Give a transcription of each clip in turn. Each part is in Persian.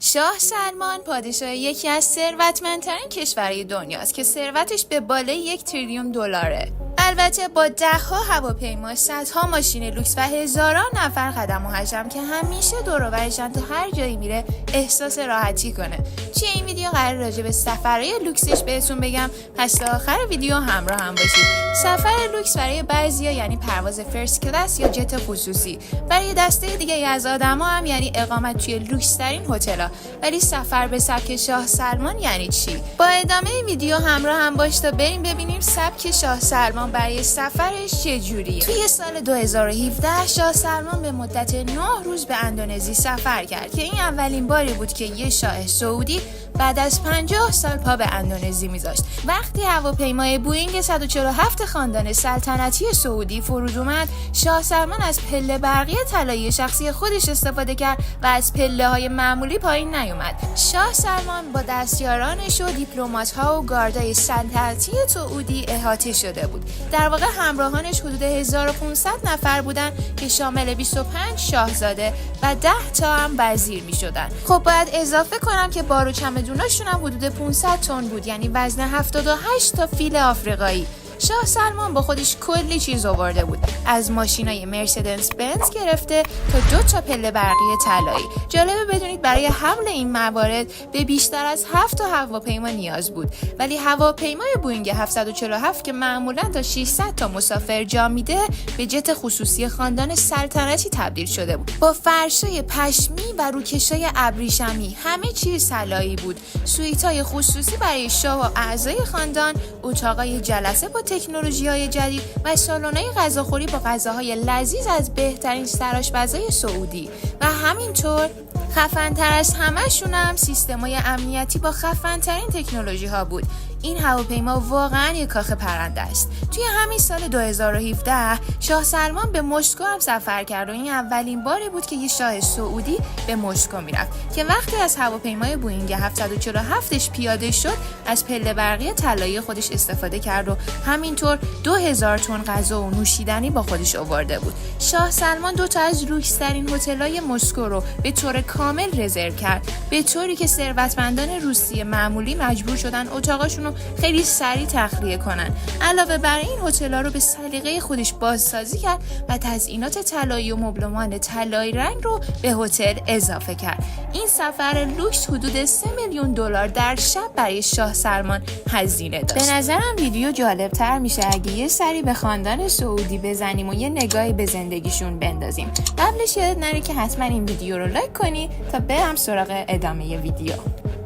شاه سلمان پادشاه یکی از ثروتمندترین کشورهای دنیاست که ثروتش به بالای 1 تریلیون دلاره. البته با ده‌ها هواپیما، صدها ماشین لوکس و هزاران نفر خدم و حشم که همیشه دور و برشن تا هر جایی میره احساس راحتی کنه. توی این ویدیو قرار راجع به سفرهای لوکسش بهتون بگم، پس تا آخر ویدیو همراه هم باشید. سفر لوکس برای بعضیا یعنی پرواز فرست کلاس یا جت خصوصی، برای دسته دیگه از آدما هم یعنی اقامت توی لوکس ترین هتل‌ها. ولی سفر به سبک شاه سلمان یعنی چی؟ با ادامه ویدیو همراه هم باش تا بریم ببینیم سبک شاه سلمان برای سفرش چجوریه. توی سال 2017 شاه سلمان به مدت 9 روز به اندونزی سفر کرد که این اولین باری بود که یه شاه سعودی بعد از 50 سال پا به اندونزی میذاشت. وقتی هواپیمای بوئینگ 147 خاندان سلطنتی سعودی فرود اومد، شاه سلمان از پله برقی طلایی شخصی خودش استفاده کرد و از پله‌های معمولی پایین نیومد. شاه سلمان با دستیارانش و دیپلمات‌ها و گاردای سلطنتی سعودی احاطه شده بود. در واقع همراهانش حدود 1500 نفر بودن که شامل 25 شاهزاده و 10 تا هم وزیر میشدن. خب باید اضافه کنم که بار و چمدوناشون هم حدود 500 تن بود، یعنی وزن 78 تا فیل آفریقایی. شاه سلمان با خودش کلی چیز آورده بود، از ماشینای مرسدس بنز گرفته تا 2 تا پله برقی طلایی. جالبه بدونید برای حمل این موارد به بیشتر از 7 تا هواپیما نیاز بود، ولی هواپیمای بوئینگ 747 که معمولا تا 600 تا مسافر جا میده به جت خصوصی خاندان سلطنتی تبدیل شده بود. با فرشای پشمی و روکشای ابریشمی، همه چیز طلایی بود. سویتای خصوصی برای شاه و اعضای خاندان، اتاقای جلسه با تکنولوژی‌های جدید و سالن‌های غذاخوری با غذاهای لذیذ از بهترین سرآشپزای سعودی و همینطور خفن‌تر از همه‌شون هم سیستم‌های امنیتی با خفن‌ترین تکنولوژی‌ها بود. این هواپیما واقعاً یک کاخ پرنده است. توی همین سال 2017 شاه سلمان به مسکو هم سفر کرد و این اولین باری بود که یه شاه سعودی به مسکو میرفت که وقتی از هواپیمای بوئینگ 747ش پیاده شد از پله برقی طلایی خودش استفاده کرد و همینطور 2000 تن غذا و نوشیدنی با خودش آورده بود. شاه سلمان 2 تا از لوکس‌ترین هتل‌های مسکو رو به طور کامل رزرو کرد، به طوری که ثروتمندان روسی معمولی مجبور شدن اتاقاشون رو خیلی سریع تخلیه کنن. علاوه بر این هتل‌ها رو به سلیقه خودش بازسازی کرد و تزیینات طلایی و مبلمان طلایی رنگ رو به هتل اضافه کرد. این سفر لوکس حدود 3 میلیون دلار در شب برای شاه سلمان هزینه داشت. به نظرم ویدیو جالب‌تر میشه اگه یه سری به خاندان سعودی بزنیم و یه نگاهی به زندگیشون بندازیم. قبلش یادت نره که حتما این ویدیو رو لایک کنی تا برم سراغ ادامه ویدیو.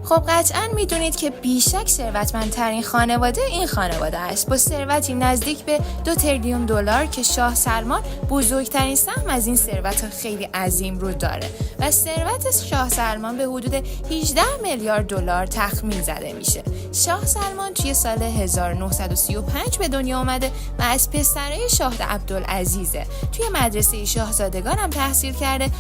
خب قطعاً میدونید که بیشک ثروتمندترین خانواده این خانواده است، با ثروتی نزدیک به 2 تریلیون دلار که شاه سلمان بزرگترین سهم از این ثروت خیلی عظیم رو داره و ثروت شاه سلمان به حدود 18 میلیارد دلار تخمین زده میشه. شاه سلمان توی سال 1935 به دنیا آمده و از پسرای شاه عبدالعزیزه. توی مدرسه شاهزادگان هم تحصیل کرده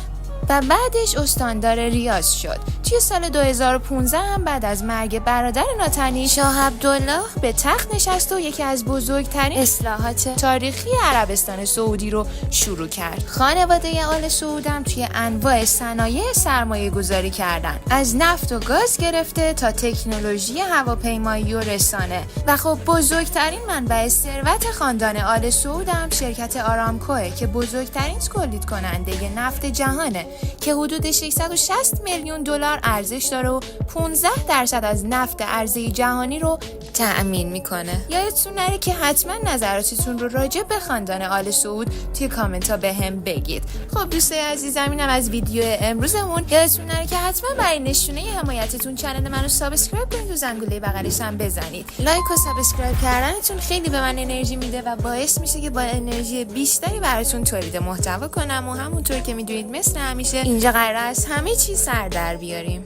و بعدش استاندار ریاض شد. توی سال 2015 هم بعد از مرگ برادر ناتنی، شاه عبدالله به تخت نشست و یکی از بزرگترین اصلاحات تاریخی عربستان سعودی رو شروع کرد. خانواده آل سعود هم توی انواع صنایع سرمایه گذاری کردن، از نفت و گاز گرفته تا تکنولوژی هواپیمایی و رسانه. و خب بزرگترین منبع ثروت خاندان آل سعود هم شرکت آرامکوه که بزرگترین تولید کننده نفت جهانه که حدود 660 میلیون دلار ارزش داره و 15% از نفت عرضه جهانی رو تأمین میکنه. یادتون نره که حتما نظراتتون رو راجع به خاندان آل سعود توی کامنت ها بهم بگید. خب دوستای عزیزم، اینم از ویدیو امروزمون. یادتون نره که حتما برای نشونه حمایتتون کانال منو سابسکرایب کنید و زنگوله بغلش هم بزنید. لایک و سابسکرایب کردنتون خیلی به من انرژی میده و باعث میشه که با انرژی بیشتری براتون تولید محتوا کنم و همونطور که میدونید مثل همیشه اینجا قراره از همه چی سر در بیاریم.